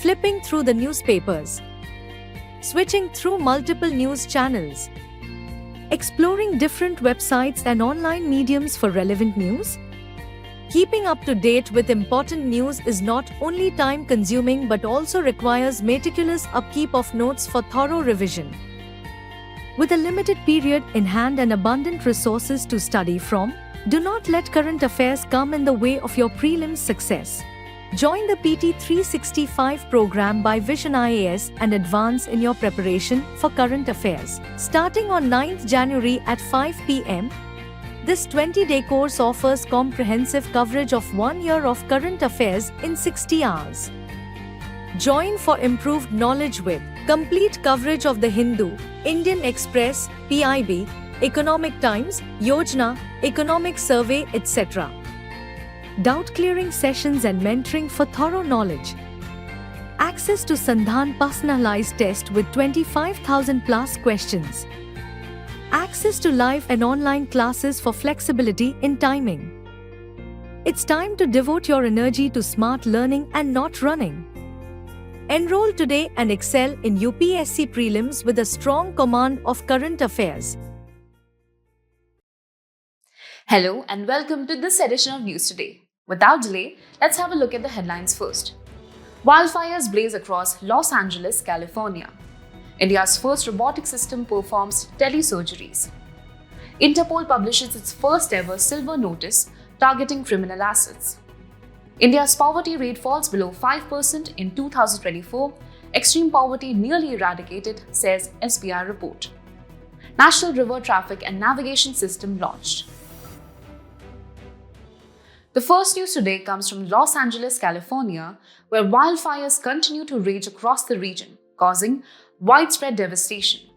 flipping through the newspapers, switching through multiple news channels, exploring different websites and online mediums for relevant news? Keeping up to date with important news is not only time-consuming but also requires meticulous upkeep of notes for thorough revision. With a limited period in hand and abundant resources to study from, do not let current affairs come in the way of your prelims success. Join the PT 365 program by Vision IAS and advance in your preparation for current affairs. Starting on 9th January at 5 p.m., this 20-day course offers comprehensive coverage of 1 year of current affairs in 60 hours. Join for improved knowledge with complete coverage of The Hindu, Indian Express, PIB, Economic Times, Yojana, Economic Survey, etc. Doubt-clearing sessions and mentoring for thorough knowledge. Access to Sandhan personalized test with 25,000 plus questions. Access to live and online classes for flexibility in timing. It's time to devote your energy to smart learning and not running. Enroll today and excel in UPSC prelims with a strong command of current affairs. Hello and welcome to this edition of News Today. Without delay, let's have a look at the headlines first. Wildfires blaze across Los Angeles, California. India's first robotic system performs telesurgeries. INTERPOL publishes its first ever silver notice targeting criminal assets. India's poverty rate falls below 5% in 2024. Extreme poverty nearly eradicated, says SBI Report. National River Traffic and Navigation System launched. The first news today comes from Los Angeles, California, where wildfires continue to rage across the region, causing widespread devastation.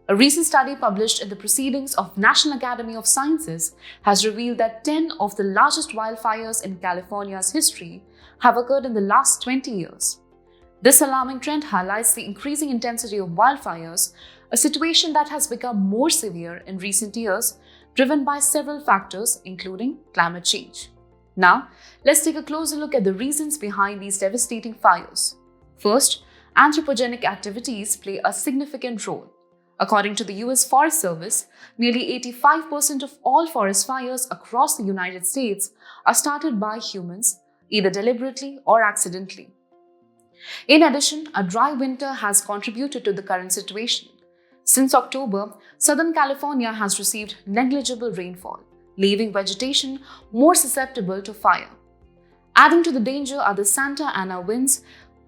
A recent study published in the Proceedings of National Academy of Sciences has revealed that 10 of the largest wildfires in California's history have occurred in the last 20 years. This alarming trend highlights the increasing intensity of wildfires, a situation that has become more severe in recent years, driven by several factors, including climate change. Now, let's take a closer look at the reasons behind these devastating fires. First, anthropogenic activities play a significant role. According to the US Forest Service, nearly 85% of all forest fires across the United States are started by humans, either deliberately or accidentally. In addition, a dry winter has contributed to the current situation. Since October, Southern California has received negligible rainfall, leaving vegetation more susceptible to fire. Adding to the danger are the Santa Ana winds,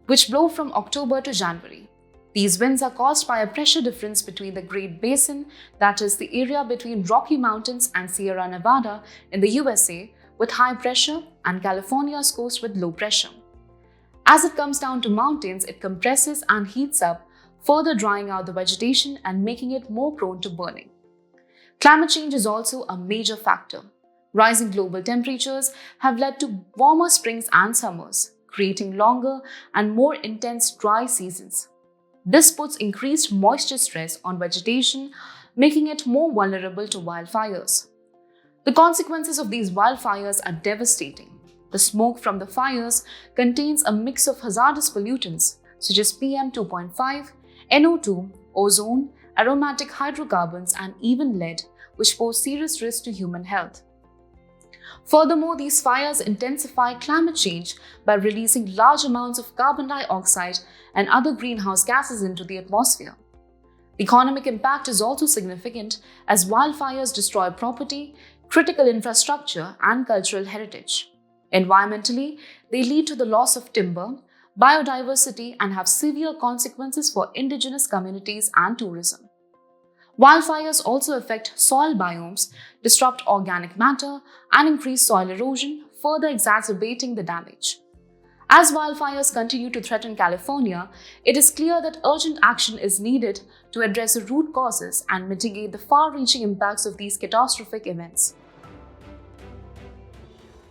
which blow from October to January. These winds are caused by a pressure difference between the Great Basin, that is, the area between Rocky Mountains and Sierra Nevada in the USA, with high pressure, and California's coast with low pressure. As it comes down to mountains, it compresses and heats up, further drying out the vegetation and making it more prone to burning. Climate change is also a major factor. Rising global temperatures have led to warmer springs and summers, creating longer and more intense dry seasons. This puts increased moisture stress on vegetation, making it more vulnerable to wildfires. The consequences of these wildfires are devastating. The smoke from the fires contains a mix of hazardous pollutants such as PM 2.5, NO2, ozone, aromatic hydrocarbons, and even lead, which pose serious risk to human health. Furthermore, these fires intensify climate change by releasing large amounts of carbon dioxide and other greenhouse gases into the atmosphere. The economic impact is also significant as wildfires destroy property, critical infrastructure, and cultural heritage. Environmentally, they lead to the loss of timber, biodiversity, and have severe consequences for indigenous communities and tourism. Wildfires also affect soil biomes, disrupt organic matter, and increase soil erosion, further exacerbating the damage. As wildfires continue to threaten California, it is clear that urgent action is needed to address the root causes and mitigate the far-reaching impacts of these catastrophic events.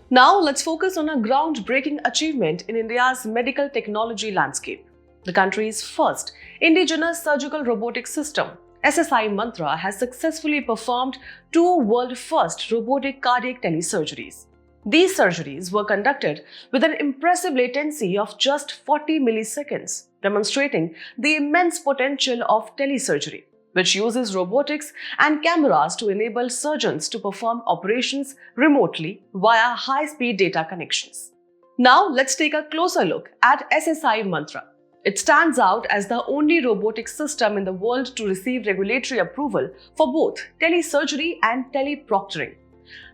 Now let's focus on a groundbreaking achievement in India's medical technology landscape. The country's first indigenous surgical robotic system, SSI Mantra, has successfully performed 2 world-first robotic cardiac telesurgeries. These surgeries were conducted with an impressive latency of just 40 milliseconds, demonstrating the immense potential of telesurgery, which uses robotics and cameras to enable surgeons to perform operations remotely via high-speed data connections. Now, let's take a closer look at SSI Mantra. It stands out as the only robotic system in the world to receive regulatory approval for both telesurgery and teleproctoring.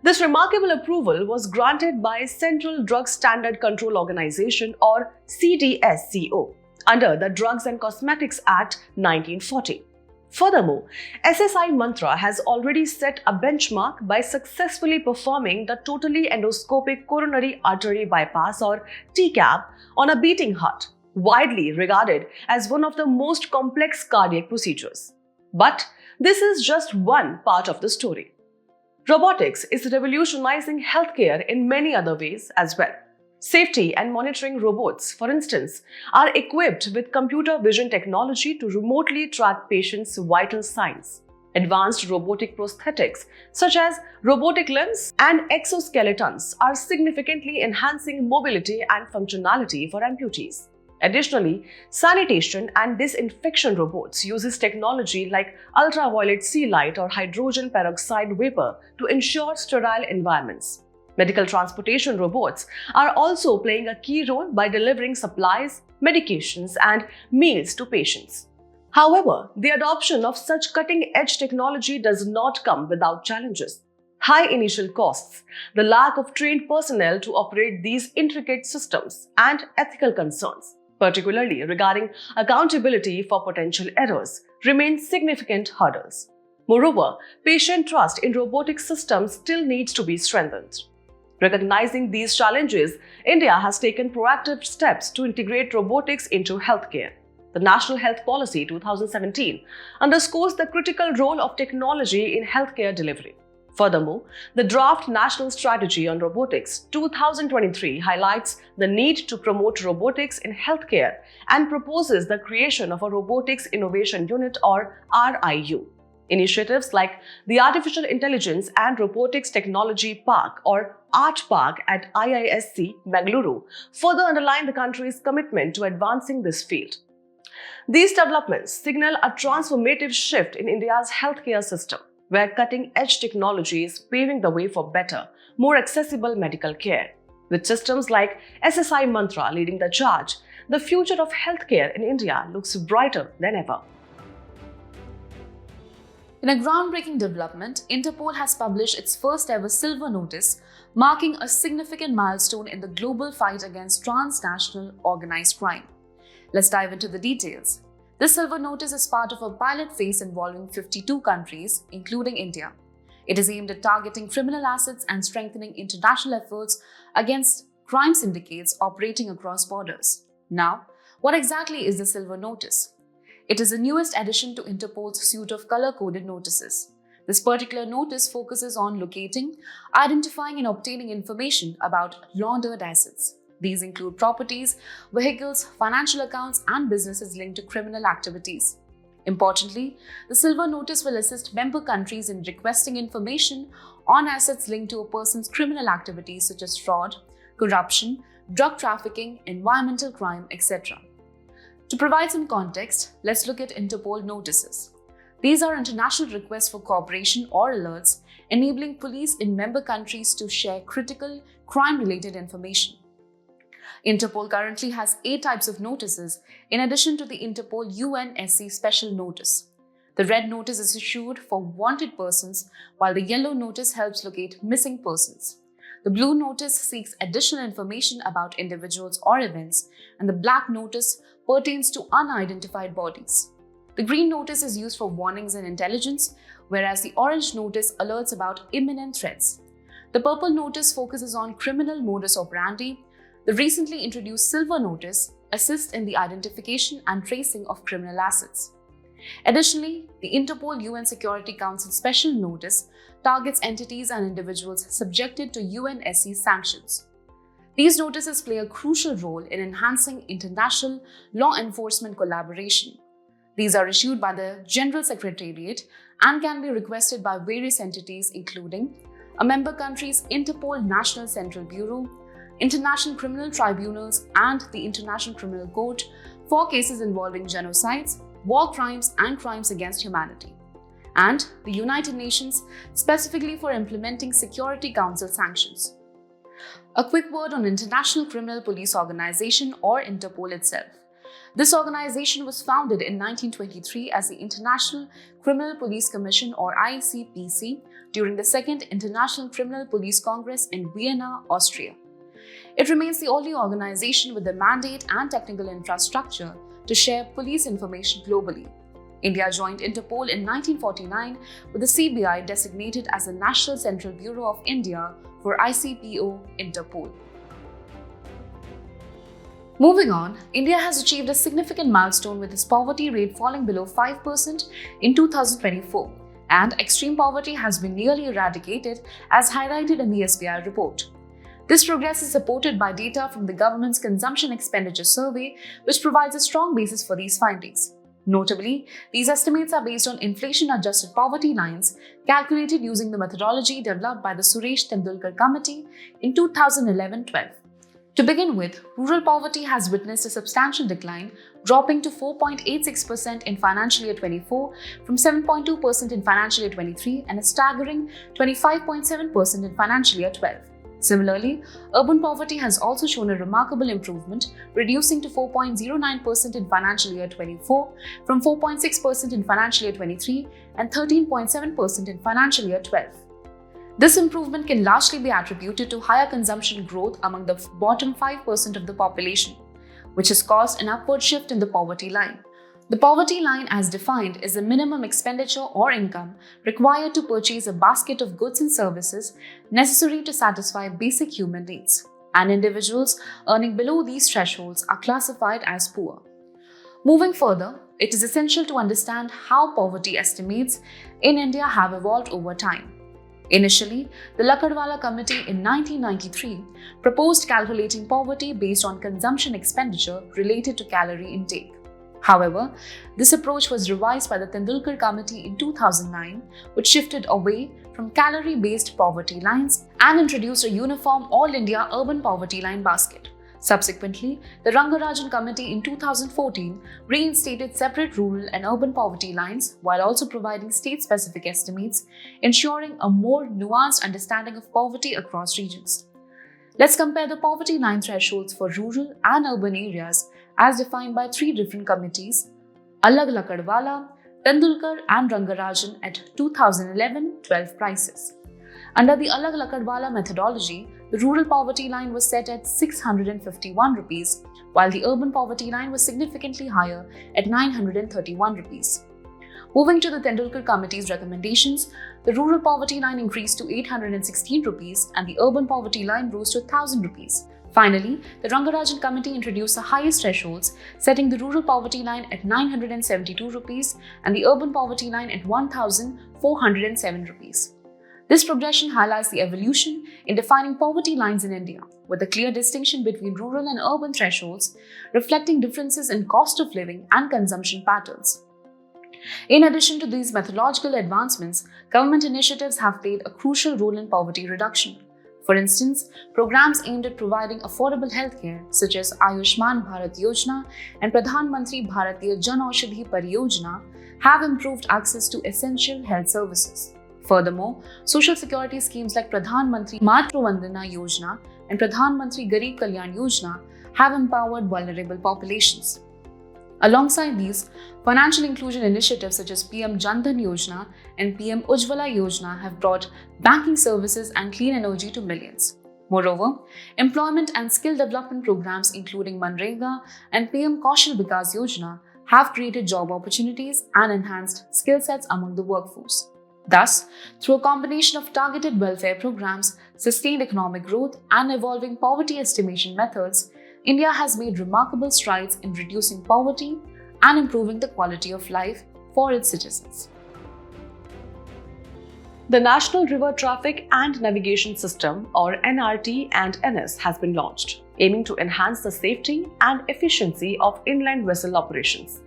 This remarkable approval was granted by Central Drug Standard Control Organization or CDSCO under the Drugs and Cosmetics Act 1940. Furthermore, SSI Mantra has already set a benchmark by successfully performing the totally endoscopic coronary artery bypass or TCAB on a beating heart, widely regarded as one of the most complex cardiac procedures. But this is just one part of the story. Robotics is revolutionizing healthcare in many other ways as well. Safety and monitoring robots, for instance, are equipped with computer vision technology to remotely track patients' vital signs. Advanced robotic prosthetics, such as robotic limbs and exoskeletons, are significantly enhancing mobility and functionality for amputees. Additionally, sanitation and disinfection robots uses technology like ultraviolet sea light or hydrogen peroxide vapor to ensure sterile environments. Medical transportation robots are also playing a key role by delivering supplies, medications, and meals to patients. However, the adoption of such cutting-edge technology does not come without challenges. High initial costs, the lack of trained personnel to operate these intricate systems, and ethical concerns, particularly regarding accountability for potential errors, remain significant hurdles. Moreover, patient trust in robotic systems still needs to be strengthened. Recognizing these challenges, India has taken proactive steps to integrate robotics into healthcare. The National Health Policy 2017 underscores the critical role of technology in healthcare delivery. Furthermore, the Draft National Strategy on Robotics 2023 highlights the need to promote robotics in healthcare and proposes the creation of a Robotics Innovation Unit or RIU. Initiatives like the Artificial Intelligence and Robotics Technology Park or ART Park at IISc, Bengaluru, further underline the country's commitment to advancing this field. These developments signal a transformative shift in India's healthcare system, where cutting-edge technology is paving the way for better, more accessible medical care. With systems like SSI Mantra leading the charge, the future of healthcare in India looks brighter than ever. In a groundbreaking development, Interpol has published its first ever silver notice, marking a significant milestone in the global fight against transnational organized crime. Let's dive into the details. This silver notice is part of a pilot phase involving 52 countries, including India. It is aimed at targeting criminal assets and strengthening international efforts against crime syndicates operating across borders. Now, what exactly is the silver notice? It is the newest addition to Interpol's suite of color-coded notices. This particular notice focuses on locating, identifying and obtaining information about laundered assets. These include properties, vehicles, financial accounts, and businesses linked to criminal activities. Importantly, the silver notice will assist member countries in requesting information on assets linked to a person's criminal activities such as fraud, corruption, drug trafficking, environmental crime, etc. To provide some context, let's look at Interpol notices. These are international requests for cooperation or alerts, enabling police in member countries to share critical crime-related information. Interpol currently has 8 types of notices, in addition to the Interpol UNSC Special Notice. The red notice is issued for wanted persons, while the yellow notice helps locate missing persons. The blue notice seeks additional information about individuals or events, and the black notice pertains to unidentified bodies. The green notice is used for warnings and intelligence, whereas the orange notice alerts about imminent threats. The purple notice focuses on criminal modus operandi. The recently introduced silver notice assists in the identification and tracing of criminal assets. Additionally, the Interpol UN Security Council Special Notice targets entities and individuals subjected to UNSC sanctions. These notices play a crucial role in enhancing international law enforcement collaboration. These are issued by the General Secretariat and can be requested by various entities including a member country's Interpol National Central Bureau, International Criminal Tribunals, and the International Criminal Court for cases involving genocides, war crimes, and crimes against humanity, and the United Nations specifically for implementing Security Council sanctions. A quick word on International Criminal Police Organization or Interpol itself. This organization was founded in 1923 as the International Criminal Police Commission or ICPC during the Second International Criminal Police Congress in Vienna, Austria. It remains the only organization with the mandate and technical infrastructure to share police information globally. India joined Interpol in 1949 with the CBI designated as the National Central Bureau of India for ICPO Interpol. Moving on, India has achieved a significant milestone with its poverty rate falling below 5% in 2024, and extreme poverty has been nearly eradicated as highlighted in the SBI Report. This progress is supported by data from the government's Consumption Expenditure Survey, which provides a strong basis for these findings. Notably, these estimates are based on inflation-adjusted poverty lines calculated using the methodology developed by the Suresh Tendulkar Committee in 2011-12. To begin with, rural poverty has witnessed a substantial decline, dropping to 4.86% in financial year 24 from 7.2% in financial year 23 and a staggering 25.7% in financial year 12. Similarly, urban poverty has also shown a remarkable improvement, reducing to 4.09% in financial year 24 from 4.6% in financial year 23 and 13.7% in financial year 12. This improvement can largely be attributed to higher consumption growth among the bottom 5% of the population, which has caused an upward shift in the poverty line. The poverty line, as defined, is the minimum expenditure or income required to purchase a basket of goods and services necessary to satisfy basic human needs, and individuals earning below these thresholds are classified as poor. Moving further, it is essential to understand how poverty estimates in India have evolved over time. Initially, the Lakadwala Committee in 1993 proposed calculating poverty based on consumption expenditure related to calorie intake. However, this approach was revised by the Tendulkar Committee in 2009, which shifted away from calorie-based poverty lines and introduced a uniform all-India urban poverty line basket. Subsequently, the Rangarajan Committee in 2014 reinstated separate rural and urban poverty lines while also providing state-specific estimates, ensuring a more nuanced understanding of poverty across regions. Let's compare the poverty line thresholds for rural and urban areas as defined by three different committees: Alag Lakadwala, Tendulkar and Rangarajan at 2011-12 prices. Under the Alag Lakadwala methodology, the rural poverty line was set at 651 rupees, while the urban poverty line was significantly higher at 931 rupees. Moving to the Tendulkar Committee's recommendations, the rural poverty line increased to 816 rupees and the urban poverty line rose to 1000 rupees. Finally, the Rangarajan Committee introduced the highest thresholds, setting the rural poverty line at 972 rupees and the urban poverty line at 1407 rupees. This progression highlights the evolution in defining poverty lines in India, with a clear distinction between rural and urban thresholds, reflecting differences in cost of living and consumption patterns. In addition to these methodological advancements, government initiatives have played a crucial role in poverty reduction. For instance, programs aimed at providing affordable healthcare such as Ayushman Bharat Yojana and Pradhan Mantri Bharatiya Jan Aushadhi Pariyojana have improved access to essential health services. Furthermore, social security schemes like Pradhan Mantri Matru Vandana Yojana and Pradhan Mantri Garib Kalyan Yojana have empowered vulnerable populations. Alongside these, financial inclusion initiatives such as PM Jan Dhan Yojana and PM Ujjwala Yojana have brought banking services and clean energy to millions. Moreover, employment and skill development programs including Manrega and PM Kaushal Vikas Yojana have created job opportunities and enhanced skill sets among the workforce. Thus, through a combination of targeted welfare programs, sustained economic growth, and evolving poverty estimation methods, India has made remarkable strides in reducing poverty and improving the quality of life for its citizens. The National River Traffic and Navigation System, or NRT&NS, has been launched, aiming to enhance the safety and efficiency of inland vessel operations.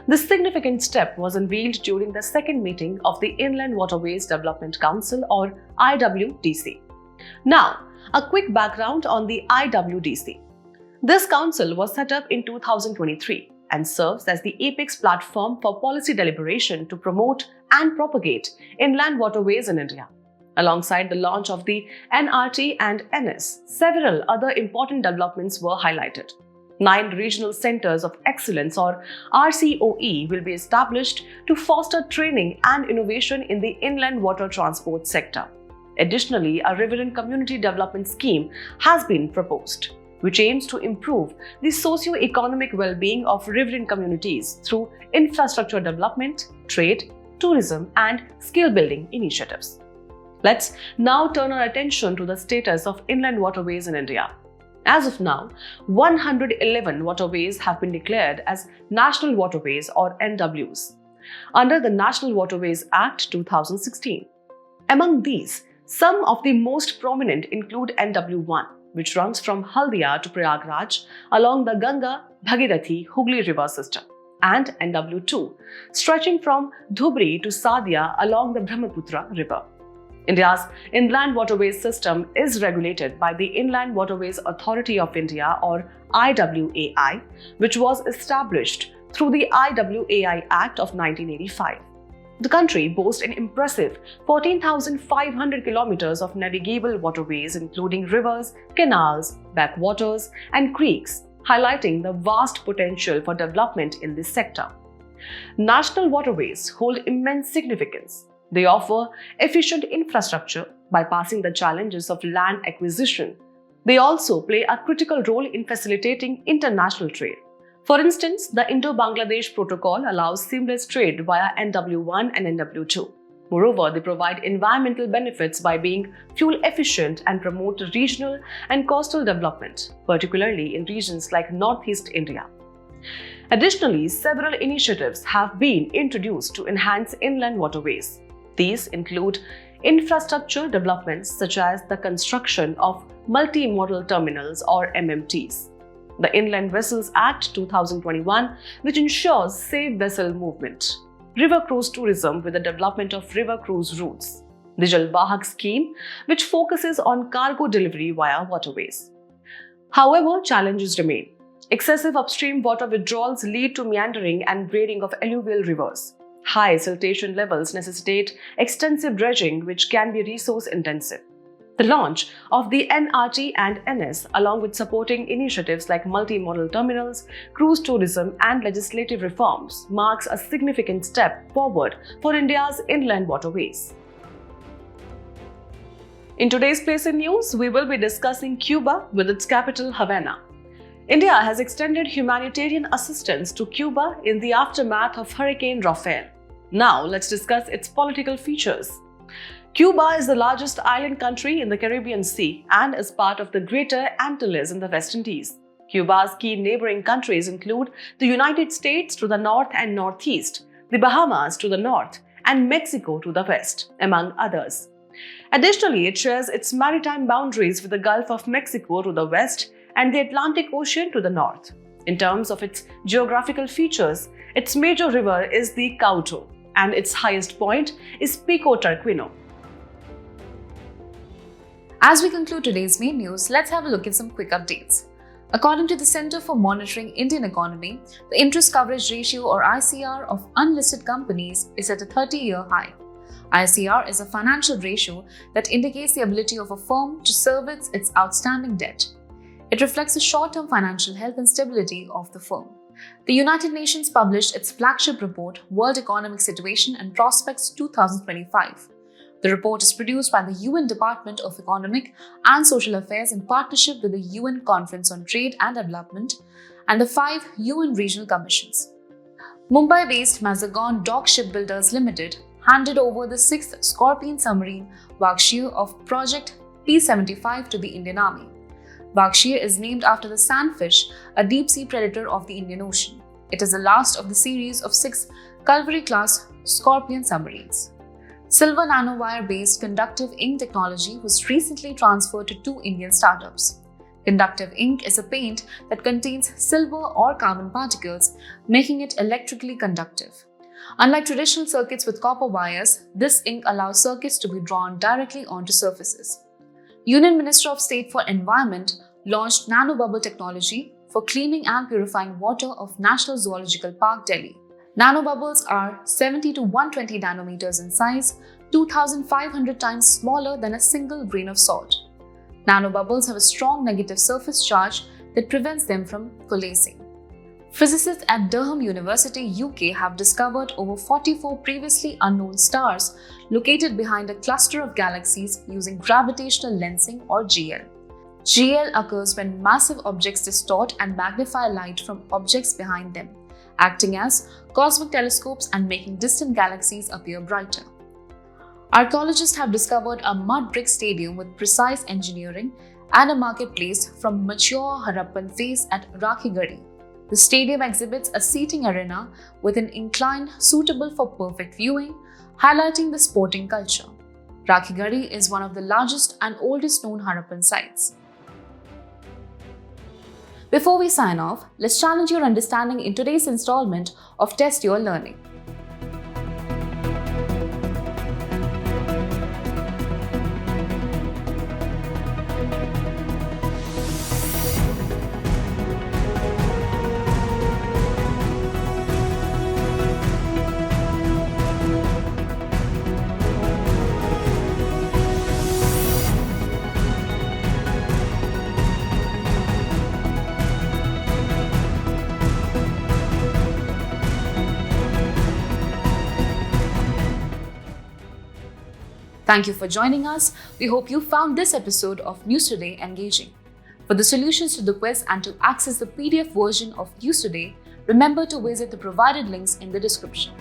This significant step was unveiled during the second meeting of the Inland Waterways Development Council, or IWDC. Now, a quick background on the IWDC. This council was set up in 2023 and serves as the apex platform for policy deliberation to promote and propagate inland waterways in India. Alongside the launch of the NRT&NS, several other important developments were highlighted. 9 regional centers of excellence, or RCOE, will be established to foster training and innovation in the inland water transport sector. Additionally, a riverine community development scheme has been proposed, which aims to improve the socio-economic well-being of riverine communities through infrastructure development, trade, tourism, and skill-building initiatives. Let's now turn our attention to the status of inland waterways in India. As of now, 111 waterways have been declared as National Waterways, or NWs, under the National Waterways Act 2016. Among these, some of the most prominent include NW1, which runs from Haldia to Prayagraj along the Ganga-Bhagirathi-Hooghly river system, and NW2, stretching from Dhubri to Sadia along the Brahmaputra river. India's inland waterways system is regulated by the Inland Waterways Authority of India, or IWAI, which was established through the IWAI Act of 1985. The country boasts an impressive 14,500 kilometers of navigable waterways, including rivers, canals, backwaters, and creeks, highlighting the vast potential for development in this sector. National waterways hold immense significance. They offer efficient infrastructure, bypassing the challenges of land acquisition. They also play a critical role in facilitating international trade. For instance, the Indo-Bangladesh Protocol allows seamless trade via NW1 and NW2. Moreover, they provide environmental benefits by being fuel efficient and promote regional and coastal development, particularly in regions like Northeast India. Additionally, several initiatives have been introduced to enhance inland waterways. These include infrastructure developments such as the construction of multi-modal terminals, or MMTs, the Inland Vessels Act 2021, which ensures safe vessel movement, river cruise tourism with the development of river cruise routes, the Jal Vahak scheme, which focuses on cargo delivery via waterways. However, challenges remain. Excessive upstream water withdrawals lead to meandering and grading of alluvial rivers. High siltation levels necessitate extensive dredging, which can be resource intensive. The launch of the NRT&NS, along with supporting initiatives like multimodal terminals, cruise tourism, and legislative reforms, marks a significant step forward for India's inland waterways. In today's Place in News, we will be discussing Cuba with its capital Havana. India has extended humanitarian assistance to Cuba in the aftermath of Hurricane Rafael. Now, let's discuss its political features. Cuba is the largest island country in the Caribbean Sea and is part of the Greater Antilles in the West Indies. Cuba's key neighboring countries include the United States to the north and northeast, the Bahamas to the north, and Mexico to the west, among others. Additionally, it shares its maritime boundaries with the Gulf of Mexico to the west and the Atlantic Ocean to the north. In terms of its geographical features, its major river is the Cauto, and its highest point is Pico Tarquino. As we conclude today's main news, let's have a look at some quick updates. According to the Center for Monitoring Indian Economy, the interest coverage ratio, or ICR, of unlisted companies is at a 30-year high. ICR is a financial ratio that indicates the ability of a firm to service its outstanding debt. It reflects the short-term financial health and stability of the firm. The United Nations published its flagship report, World Economic Situation and Prospects 2025. The report is produced by the UN Department of Economic and Social Affairs in partnership with the UN Conference on Trade and Development and the 5 UN regional commissions. Mumbai-based Mazagon Dock Shipbuilders Limited handed over the 6th Scorpion submarine Vakshir of Project P-75 to the Indian Army. Vakshir is named after the sandfish, a deep-sea predator of the Indian Ocean. It is the last of the series of 6 Calvary-class Scorpion submarines. Silver nanowire-based conductive ink technology was recently transferred to 2 Indian startups. Conductive ink is a paint that contains silver or carbon particles, making it electrically conductive. Unlike traditional circuits with copper wires, this ink allows circuits to be drawn directly onto surfaces. Union Minister of State for Environment launched nanobubble technology for cleaning and purifying water of National Zoological Park, Delhi. Nanobubbles are 70 to 120 nanometers in size, 2,500 times smaller than a single grain of salt. Nanobubbles have a strong negative surface charge that prevents them from coalescing. Physicists at Durham University, UK have discovered over 44 previously unknown stars located behind a cluster of galaxies using gravitational lensing or GL. GL occurs when massive objects distort and magnify light from objects behind them, acting as cosmic telescopes and making distant galaxies appear brighter. Archaeologists have discovered a mud brick stadium with precise engineering and a marketplace from mature Harappan phase at Rakhigadi. The stadium exhibits a seating arena with an incline suitable for perfect viewing, highlighting the sporting culture. Rakhigadi is one of the largest and oldest known Harappan sites. Before we sign off, let's challenge your understanding in today's installment of Test Your Learning. Thank you for joining us. We hope you found this episode of News Today engaging. For the solutions to the quiz and to access the PDF version of News Today, remember to visit the provided links in the description.